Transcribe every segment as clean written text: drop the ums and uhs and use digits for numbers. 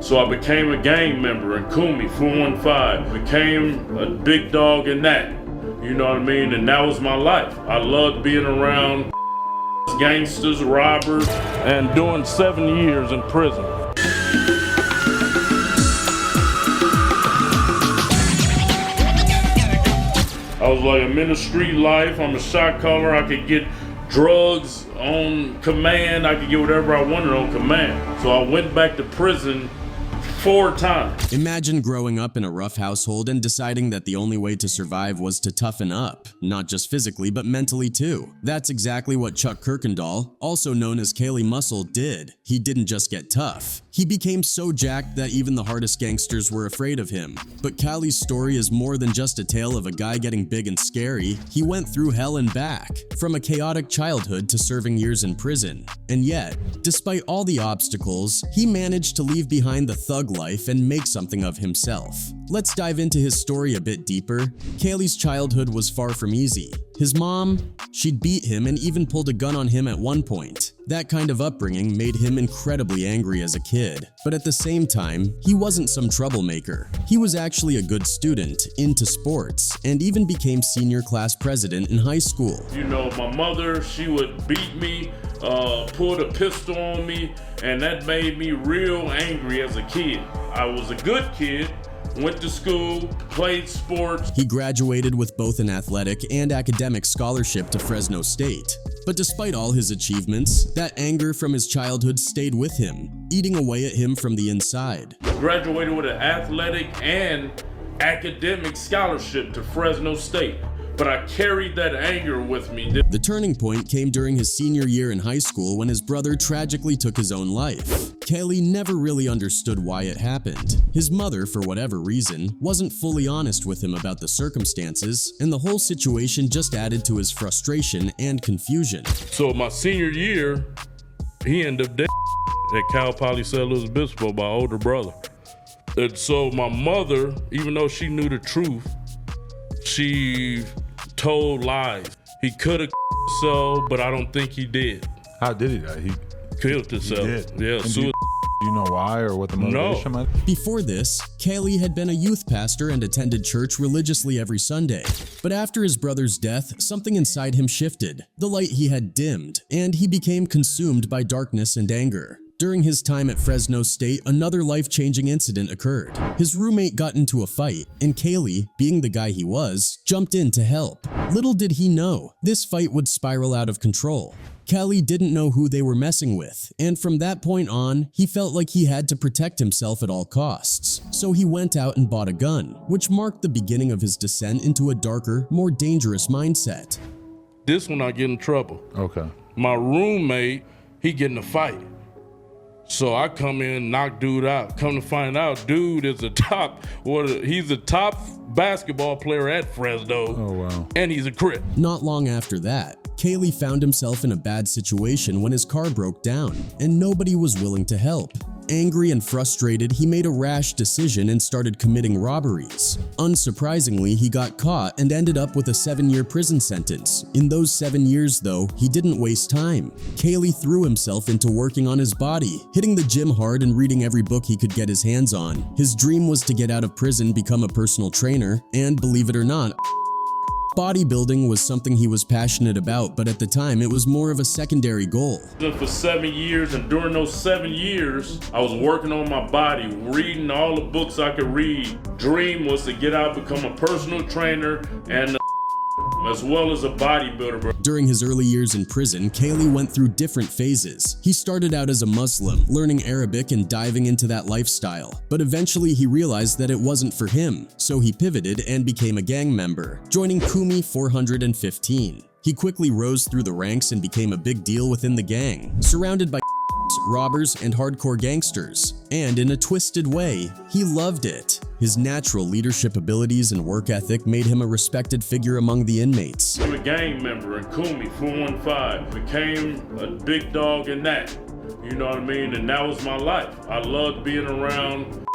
So I became a gang member in Kumi 415. Became a big dog in that. You know what I mean? And that was my life. I loved being around gangsters, robbers, and doing 7 years in prison. I was like, I'm in the street life, I'm a shot caller, I could get drugs on command, I could get whatever I wanted on command. So I went back to prison 4 times. Imagine growing up in a rough household and deciding that the only way to survive was to toughen up, not just physically but mentally too. That's exactly what Chuck Kirkendall, also known as Cali Muscle, did. He didn't just get tough. He became so jacked that even the hardest gangsters were afraid of him. But Cali's story is more than just a tale of a guy getting big and scary. He went through hell and back, from a chaotic childhood to serving years in prison. And yet, despite all the obstacles, he managed to leave behind the thug life and make something of himself. Let's dive into his story a bit deeper. Cali's childhood was far from easy. His mom, she'd beat him and even pulled a gun on him at one point. That kind of upbringing made him incredibly angry as a kid. But at the same time, he wasn't some troublemaker. He was actually a good student, into sports, and even became senior class president in high school. You know, my mother, she would beat me, pulled a pistol on me, and that made me real angry as a kid. I was a good kid, went to school, played sports. He graduated with both an athletic and academic scholarship to Fresno State. But despite all his achievements, that anger from his childhood stayed with him, eating away at him from the inside. Graduated with an athletic and academic scholarship to Fresno State. But I carried that anger with me. The turning point came during his senior year in high school when his brother tragically took his own life. Cali never really understood why it happened. His mother, for whatever reason, wasn't fully honest with him about the circumstances, and the whole situation just added to his frustration and confusion. So my senior year, he ended up dead at Cal Poly San Luis Obispo, my older brother. And so my mother, even though she knew the truth, she told lies. He could have himself, but I don't think he did. How did he die? He killed himself. He did. Yeah, do you know why or what the motivation might be? Before this, Cali had been a youth pastor and attended church religiously every Sunday. But after his brother's death, something inside him shifted. The light he had dimmed, and he became consumed by darkness and anger. During his time at Fresno State, another life-changing incident occurred. His roommate got into a fight, and Cali, being the guy he was, jumped in to help. Little did he know, this fight would spiral out of control. Cali didn't know who they were messing with, and from that point on, he felt like he had to protect himself at all costs. So he went out and bought a gun, which marked the beginning of his descent into a darker, more dangerous mindset. This one I get in trouble. Okay. My roommate, he get in a fight. So I come in, knock dude out. Come to find out, dude is he's a top basketball player at Fresno. Oh, wow. And he's a Crip. Not long after that, Cali found himself in a bad situation when his car broke down, and nobody was willing to help. Angry and frustrated, he made a rash decision and started committing robberies. Unsurprisingly, he got caught and ended up with a 7-year prison sentence. In those 7 years, though, he didn't waste time. Cali threw himself into working on his body, hitting the gym hard and reading every book he could get his hands on. His dream was to get out of prison, become a personal trainer, and believe it or not, bodybuilding was something he was passionate about, but at the time, it was more of a secondary goal. For 7 years, and during those 7 years, I was working on my body, reading all the books I could read. Dream was to get out, become a personal trainer, and as well as a bodybuilder, bro. During his early years in prison, Cali went through different phases. He started out as a Muslim, learning Arabic and diving into that lifestyle. But eventually he realized that it wasn't for him, so he pivoted and became a gang member, joining Kumi 415. He quickly rose through the ranks and became a big deal within the gang, surrounded by robbers, and hardcore gangsters. And in a twisted way, he loved it. His natural leadership abilities and work ethic made him a respected figure among the inmates. I'm a gang member in Kumi 415. Became a big dog in that. You know what I mean? And that was my life. I loved being around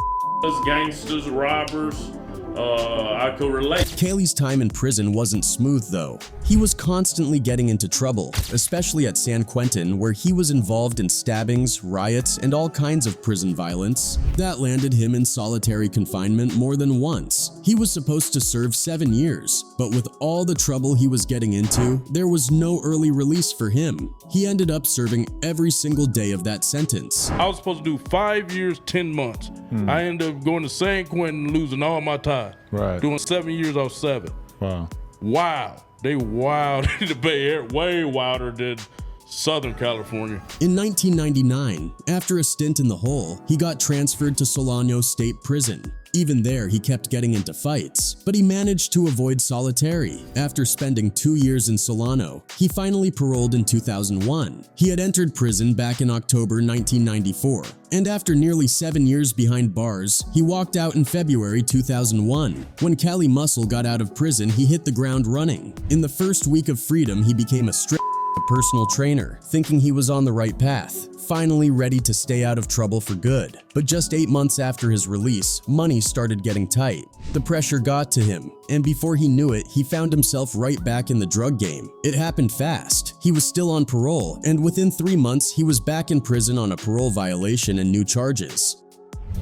gangsters, robbers, I could relate. Kaylee's time in prison wasn't smooth though. He was constantly getting into trouble, especially at San Quentin, where he was involved in stabbings, riots, and all kinds of prison violence. That landed him in solitary confinement more than once. He was supposed to serve 7 years, but with all the trouble he was getting into, there was no early release for him. He ended up serving every single day of that sentence. I was supposed to do 5 years, 10 months. I ended up going to San Quentin, losing all my time. Right. Doing 7 years off 7. Wow. Wow. They wild in the Bay Area, way wilder than Southern California. In 1999, after a stint in the hole, he got transferred to Solano State Prison. Even there, he kept getting into fights, but he managed to avoid solitary. After spending 2 years in Solano, he finally paroled in 2001. He had entered prison back in October 1994, and after nearly 7 years behind bars, he walked out in February 2001. When Cali Muscle got out of prison, he hit the ground running. In the first week of freedom, he became a strict personal trainer, thinking he was on the right path, finally ready to stay out of trouble for good. But just 8 months after his release, money started getting tight. The pressure got to him, and before he knew it, he found himself right back in the drug game. It happened fast. He was still on parole, and within 3 months, he was back in prison on a parole violation and new charges.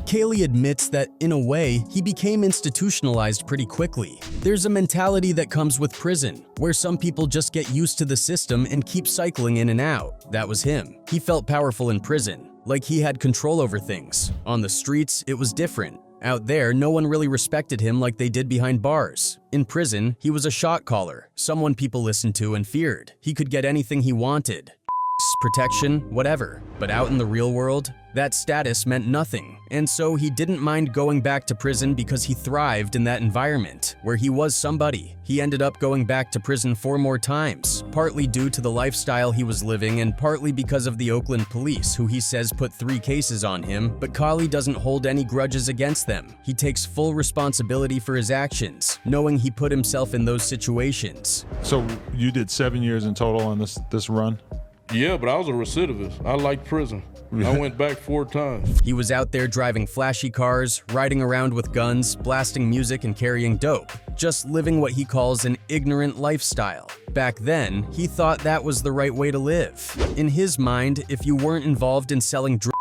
Kaylee admits that, in a way, he became institutionalized pretty quickly. There's a mentality that comes with prison, where some people just get used to the system and keep cycling in and out. That was him. He felt powerful in prison, like he had control over things. On the streets, it was different. Out there, no one really respected him like they did behind bars. In prison, he was a shot caller, someone people listened to and feared. He could get anything he wanted. Protection, whatever. But out in the real world, that status meant nothing, and so he didn't mind going back to prison because he thrived in that environment, where he was somebody. He ended up going back to prison 4 more times, partly due to the lifestyle he was living and partly because of the Oakland police, who he says put 3 cases on him, but Kali doesn't hold any grudges against them. He takes full responsibility for his actions, knowing he put himself in those situations. So you did 7 years in total on this run? Yeah, but I was a recidivist. I liked prison. I went back 4 times. He was out there driving flashy cars, riding around with guns, blasting music and carrying dope, just living what he calls an ignorant lifestyle. Back then, he thought that was the right way to live. In his mind, if you weren't involved in selling drugs,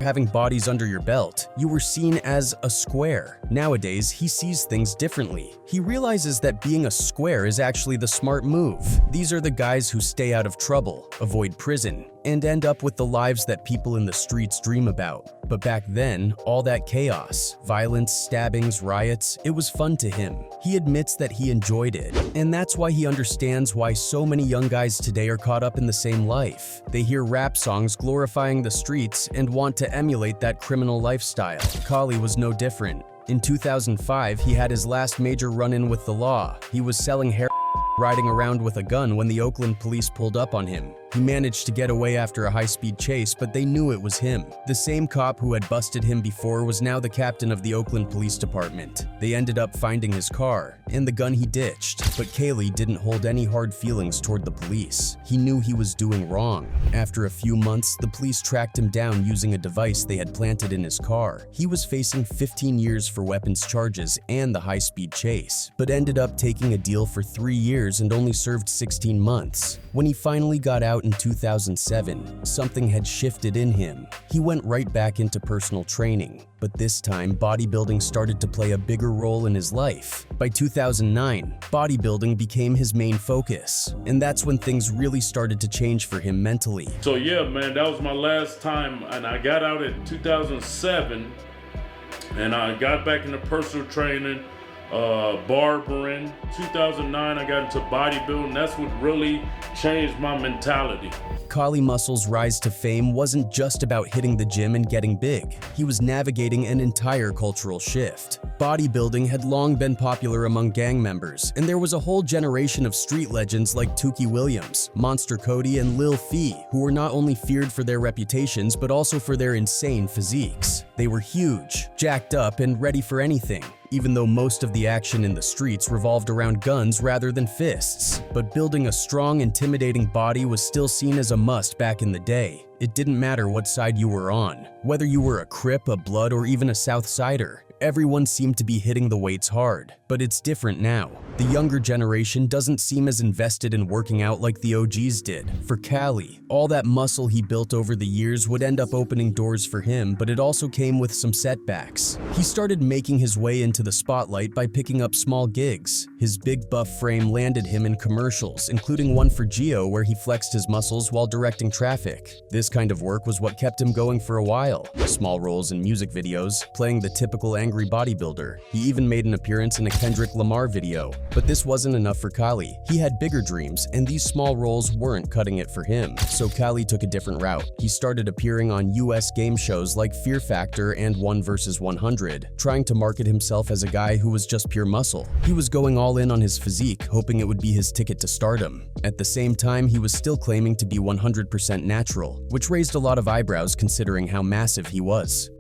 having bodies under your belt, you were seen as a square. Nowadays, he sees things differently. He realizes that being a square is actually the smart move. These are the guys who stay out of trouble, avoid prison, and end up with the lives that people in the streets dream about. But back then, all that chaos, violence, stabbings, riots, it was fun to him. He admits that he enjoyed it, and that's why he understands why so many young guys today are caught up in the same life. They hear rap songs glorifying the streets and want to emulate that criminal lifestyle. Kali was no different. In 2005, he had his last major run-in with the law. He was selling heroin, riding around with a gun when the Oakland police pulled up on him. He managed to get away after a high-speed chase, but they knew it was him. The same cop who had busted him before was now the captain of the Oakland Police Department. They ended up finding his car and the gun he ditched, but Kaylee didn't hold any hard feelings toward the police. He knew he was doing wrong. After a few months, the police tracked him down using a device they had planted in his car. He was facing 15 years for weapons charges and the high-speed chase, but ended up taking a deal for 3 years and only served 16 months. When he finally got out in 2007, something had shifted in him. He went right back into personal training, but this time bodybuilding started to play a bigger role in his life. By 2009, bodybuilding became his main focus, and that's when things really started to change for him mentally. So yeah, man, that was my last time, and I got out in 2007, and I got back into personal training, barbering. 2009, I got into bodybuilding. That's what really changed my mentality. Kali Muscle's rise to fame wasn't just about hitting the gym and getting big. He was navigating an entire cultural shift. Bodybuilding had long been popular among gang members, and there was a whole generation of street legends like Tukey Williams, Monster Cody, and Lil Fee, who were not only feared for their reputations but also for their insane physiques. They were huge, jacked up, and ready for anything, even though most of the action in the streets revolved around guns rather than fists. But building a strong, intimidating body was still seen as a must back in the day. It didn't matter what side you were on, whether you were a Crip, a Blood, or even a South Sider. everyone seemed to be hitting the weights hard, but it's different now. The younger generation doesn't seem as invested in working out like the OGs did. For Cali, all that muscle he built over the years would end up opening doors for him, but it also came with some setbacks. He started making his way into the spotlight by picking up small gigs. His big buff frame landed him in commercials, including one for Geo where he flexed his muscles while directing traffic. This kind of work was what kept him going for a while. Small roles in music videos, playing the typical angry bodybuilder. He even made an appearance in a Kendrick Lamar video. But this wasn't enough for Kali. He had bigger dreams, and these small roles weren't cutting it for him. So Kali took a different route. He started appearing on US game shows like Fear Factor and 1 vs 100, trying to market himself as a guy who was just pure muscle. He was going all in on his physique, hoping it would be his ticket to stardom. At the same time, he was still claiming to be 100% natural, which raised a lot of eyebrows considering how massive he was.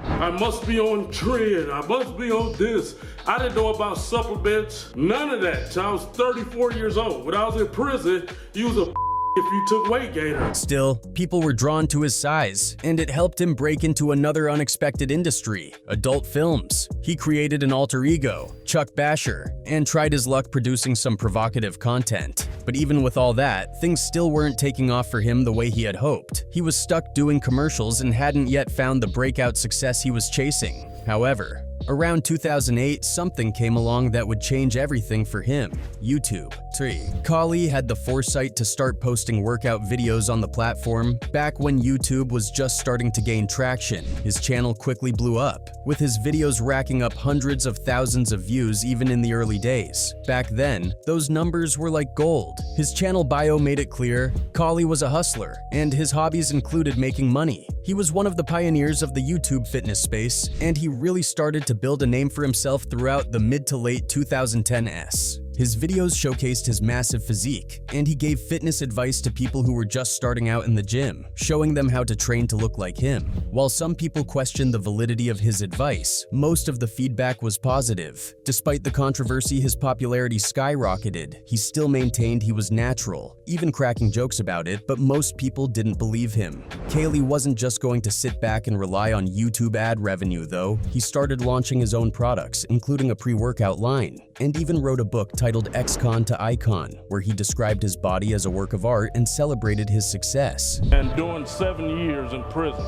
I must be on trend. I must be on this. I didn't know about supplements. None of that till I was 34 years old. When I was in prison, you was a if you took weight gainer. Still, people were drawn to his size, and it helped him break into another unexpected industry, adult films. He created an alter ego, Chuck Basher, and tried his luck producing some provocative content. But even with all that, things still weren't taking off for him the way he had hoped. He was stuck doing commercials and hadn't yet found the breakout success he was chasing. However, around 2008, something came along that would change everything for him: YouTube. 3. Kali had the foresight to start posting workout videos on the platform back when YouTube was just starting to gain traction. His channel quickly blew up, with his videos racking up hundreds of thousands of views even in the early days. Back then, those numbers were like gold. His channel bio made it clear Kali was a hustler, and his hobbies included making money. He was one of the pioneers of the YouTube fitness space, and he really started to build a name for himself throughout the mid to late 2010s. His videos showcased his massive physique, and he gave fitness advice to people who were just starting out in the gym, showing them how to train to look like him. While some people questioned the validity of his advice, most of the feedback was positive. Despite the controversy, his popularity skyrocketed. He still maintained he was natural, even cracking jokes about it, but most people didn't believe him. Kali wasn't just going to sit back and rely on YouTube ad revenue, though. He started launching his own products, including a pre-workout line, and even wrote a book titled Ex-Con to Icon, where he described his body as a work of art and celebrated his success. And doing 7 years in prison.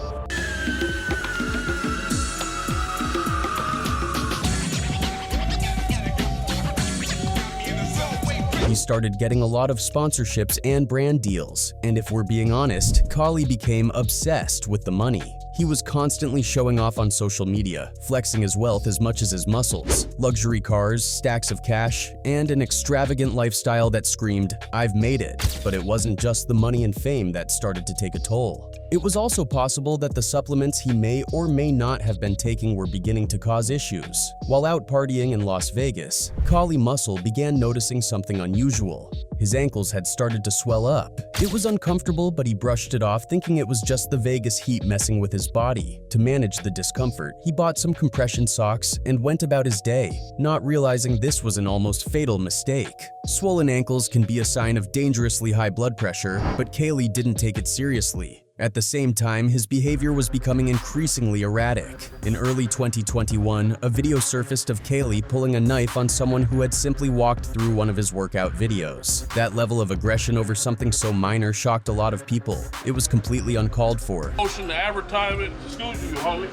He started getting a lot of sponsorships and brand deals, and if we're being honest, Kali became obsessed with the money. He was constantly showing off on social media, flexing his wealth as much as his muscles, luxury cars, stacks of cash, and an extravagant lifestyle that screamed, "I've made it." But it wasn't just the money and fame that started to take a toll. It was also possible that the supplements he may or may not have been taking were beginning to cause issues. While out partying in Las Vegas, Kali Muscle began noticing something unusual. His ankles had started to swell up. It was uncomfortable, but he brushed it off, thinking it was just the Vegas heat messing with his body. To manage the discomfort, he bought some compression socks and went about his day, not realizing this was an almost fatal mistake. Swollen ankles can be a sign of dangerously high blood pressure, but Kali didn't take it seriously. At the same time, his behavior was becoming increasingly erratic. In early 2021, a video surfaced of Kali pulling a knife on someone who had simply walked through one of his workout videos. That level of aggression over something so minor shocked a lot of people. It was completely uncalled for. Motion to advertisement. Excuse you, homie.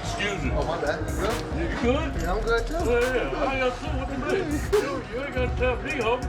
Excuse me. Oh, my bad. You good? You good? Yeah, I'm good too. Yeah. I got two. What you mean? You ain't gonna tell me, homie.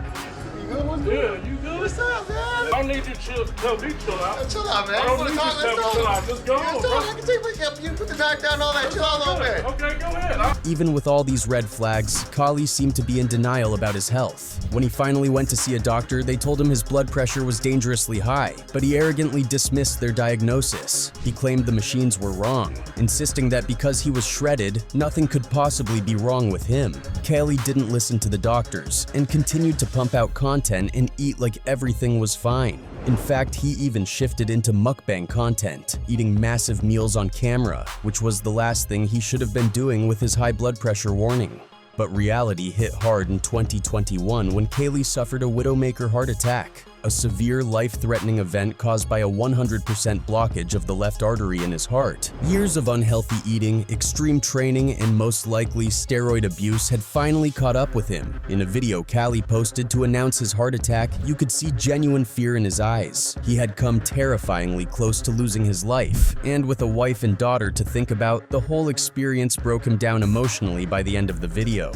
You good? What's Yeah, good? you good? What's up, man? I don't need you to tell me chill out. Chill out, man. I don't You need you wanna to tell me chill out. Just go on, bro. I can take you put the knife down, all that. Chill out a little bit. Okay, go ahead. Even with all these red flags, Kali seemed to be in denial about his health. When he finally went to see a doctor, they told him his blood pressure was dangerously high, but he arrogantly dismissed their diagnosis. He claimed the machines were wrong, insisting that because he was shredded, nothing could possibly be wrong with him. Kali didn't listen to the doctors and continued to pump out content and eat like everything was fine. In fact, he even shifted into mukbang content, eating massive meals on camera, which was the last thing he should have been doing with his high blood pressure warning. But reality hit hard in 2021 when Kali suffered a widowmaker heart attack. a severe life-threatening event caused by a 100% blockage of the left artery in his heart. Years of unhealthy eating, extreme training, and most likely steroid abuse had finally caught up with him. In a video Cali posted to announce his heart attack, you could see genuine fear in his eyes. He had come terrifyingly close to losing his life, and with a wife and daughter to think about, the whole experience broke him down emotionally by the end of the video.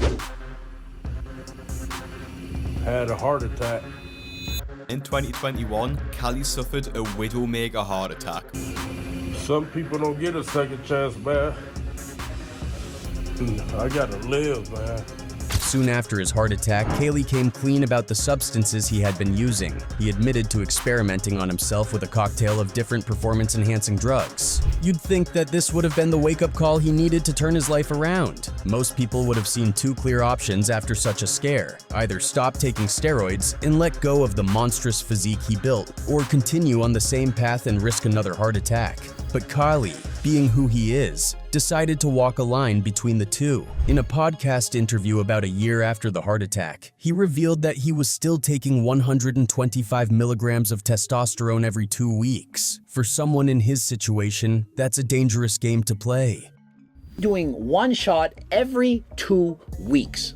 Had a heart attack. In 2021, Cali suffered a widowmaker heart attack. Some people don't get a second chance, man. I gotta live, man. Soon after his heart attack, Cali came clean about the substances he had been using. He admitted to experimenting on himself with a cocktail of different performance-enhancing drugs. You'd think that this would have been the wake-up call he needed to turn his life around. Most people would have seen two clear options after such a scare: either stop taking steroids and let go of the monstrous physique he built, or continue on the same path and risk another heart attack. But Cali, being who he is, decided to walk a line between the two. In a podcast interview about a year after the heart attack, he revealed that he was still taking 125 milligrams of testosterone every 2 weeks. For someone in his situation, that's a dangerous game to play. Doing one shot every 2 weeks.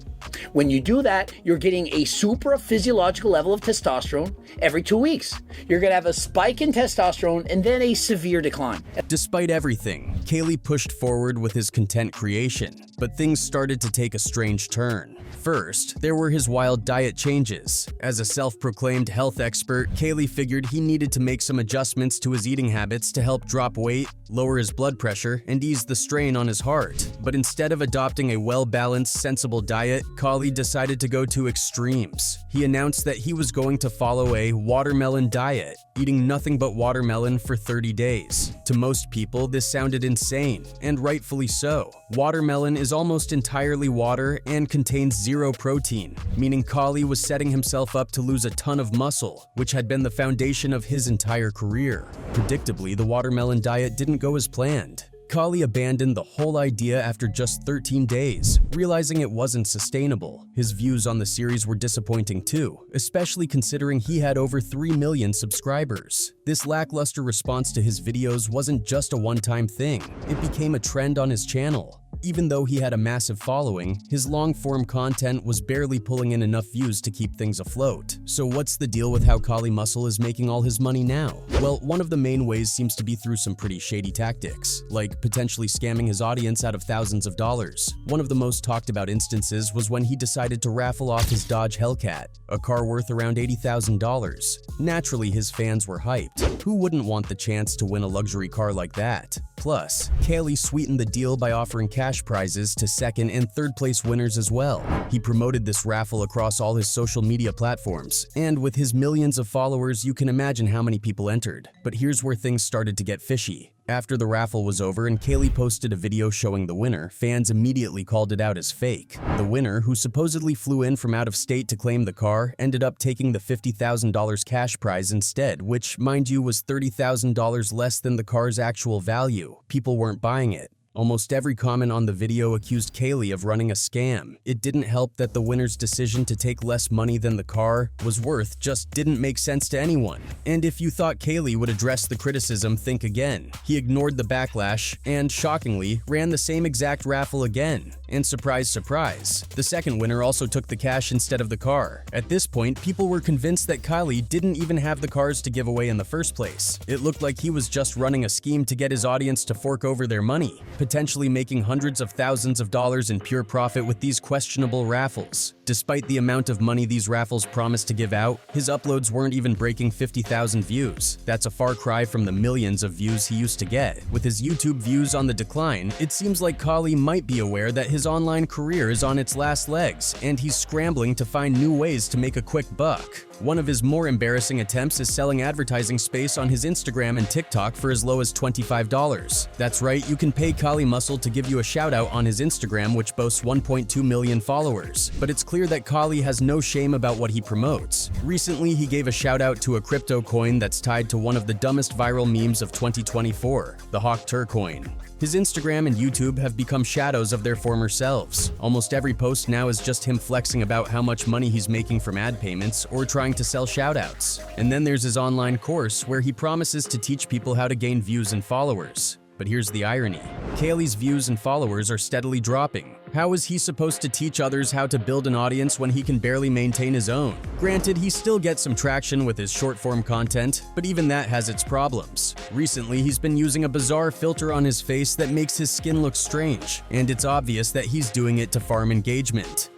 When you do that, you're getting a super physiological level of testosterone every 2 weeks. You're gonna have a spike in testosterone and then a severe decline. Despite everything, Cali pushed forward with his content creation, but things started to take a strange turn. First, there were his wild diet changes. As a self-proclaimed health expert, Cali figured he needed to make some adjustments to his eating habits to help drop weight, lower his blood pressure, and ease the strain on his heart. But instead of adopting a well-balanced, sensible diet, Cali decided to go to extremes. He announced that he was going to follow a watermelon diet, eating nothing but watermelon for 30 days. To most people, this sounded insane, and rightfully so. Watermelon is almost entirely water and contains zero protein, meaning Cali was setting himself up to lose a ton of muscle, which had been the foundation of his entire career. Predictably, the watermelon diet didn't go as planned. Cali abandoned the whole idea after just 13 days, realizing it wasn't sustainable. His views on the series were disappointing too, especially considering he had over 3 million subscribers. This lackluster response to his videos wasn't just a one-time thing, it became a trend on his channel. Even though he had a massive following, his long-form content was barely pulling in enough views to keep things afloat. So what's the deal with how Cali Muscle is making all his money now? Well, one of the main ways seems to be through some pretty shady tactics, like potentially scamming his audience out of thousands of dollars. One of the most talked about instances was when he decided to raffle off his Dodge Hellcat, a car worth around $80,000. Naturally, his fans were hyped. Who wouldn't want the chance to win a luxury car like that? Plus, Cali sweetened the deal by offering cash prizes to second and third place winners as well. He promoted this raffle across all his social media platforms, and with his millions of followers, you can imagine how many people entered. But here's where things started to get fishy. After the raffle was over and Cali posted a video showing the winner, fans immediately called it out as fake. The winner, who supposedly flew in from out of state to claim the car, ended up taking the $50,000 cash prize instead, which, mind you, was $30,000 less than the car's actual value. People weren't buying it. Almost every comment on the video accused Cali of running a scam. It didn't help that the winner's decision to take less money than the car was worth just didn't make sense to anyone. And if you thought Cali would address the criticism, think again. He ignored the backlash and, shockingly, ran the same exact raffle again. And surprise, surprise, the second winner also took the cash instead of the car. At this point, people were convinced that Cali didn't even have the cars to give away in the first place. It looked like he was just running a scheme to get his audience to fork over their money, potentially making hundreds of thousands of dollars in pure profit with these questionable raffles. Despite the amount of money these raffles promised to give out, his uploads weren't even breaking 50,000 views. That's a far cry from the millions of views he used to get. With his YouTube views on the decline, it seems like Cali might be aware that his online career is on its last legs, and he's scrambling to find new ways to make a quick buck. One of his more embarrassing attempts is selling advertising space on his Instagram and TikTok for as low as $25. That's right, you can pay Cali Muscle to give you a shout out on his Instagram, which boasts 1.2 million followers. But it's clear that Cali has no shame about what he promotes. Recently, he gave a shout out to a crypto coin that's tied to one of the dumbest viral memes of 2024, the Hawk Tur coin. His Instagram and YouTube have become shadows of their former selves. Almost every post now is just him flexing about how much money he's making from ad payments or trying trying to sell shoutouts. And then there's his online course where he promises to teach people how to gain views and followers. But here's the irony. Kaylee's views and followers are steadily dropping. How is he supposed to teach others how to build an audience when he can barely maintain his own? Granted, he still gets some traction with his short-form content, but even that has its problems. Recently, he's been using a bizarre filter on his face that makes his skin look strange, and it's obvious that he's doing it to farm engagement.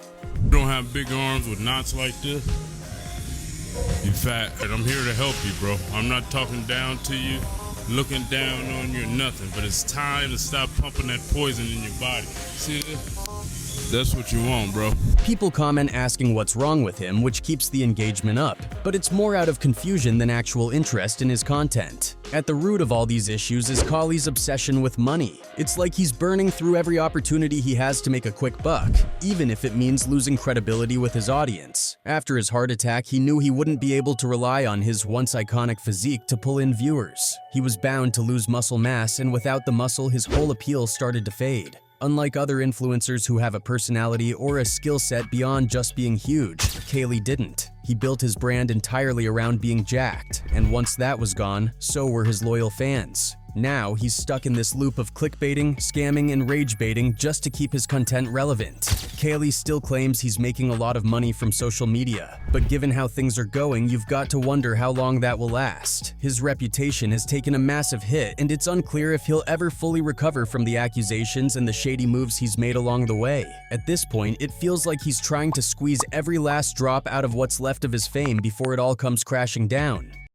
You don't have big arms with knots like this. You fat, and I'm here to help you, bro. I'm not talking down to you, looking down on you or nothing, but it's time to stop pumping that poison in your body. See this? That's what you want, bro. People comment asking what's wrong with him, which keeps the engagement up, but it's more out of confusion than actual interest in his content. At the root of all these issues is Kali's obsession with money. It's like he's burning through every opportunity he has to make a quick buck, even if it means losing credibility with his audience. After his heart attack, he knew he wouldn't be able to rely on his once iconic physique to pull in viewers. He was bound to lose muscle mass, and without the muscle, his whole appeal started to fade. Unlike other influencers who have a personality or a skill set beyond just being huge, Kaylee didn't. He built his brand entirely around being jacked, and once that was gone, so were his loyal fans. Now, he's stuck in this loop of clickbaiting, scamming, and rage baiting just to keep his content relevant. Kaylee still claims he's making a lot of money from social media, but given how things are going, you've got to wonder how long that will last. His reputation has taken a massive hit, and it's unclear if he'll ever fully recover from the accusations and the shady moves he's made along the way. At this point, it feels like he's trying to squeeze every last drop out of what's left of his fame before it all comes crashing down.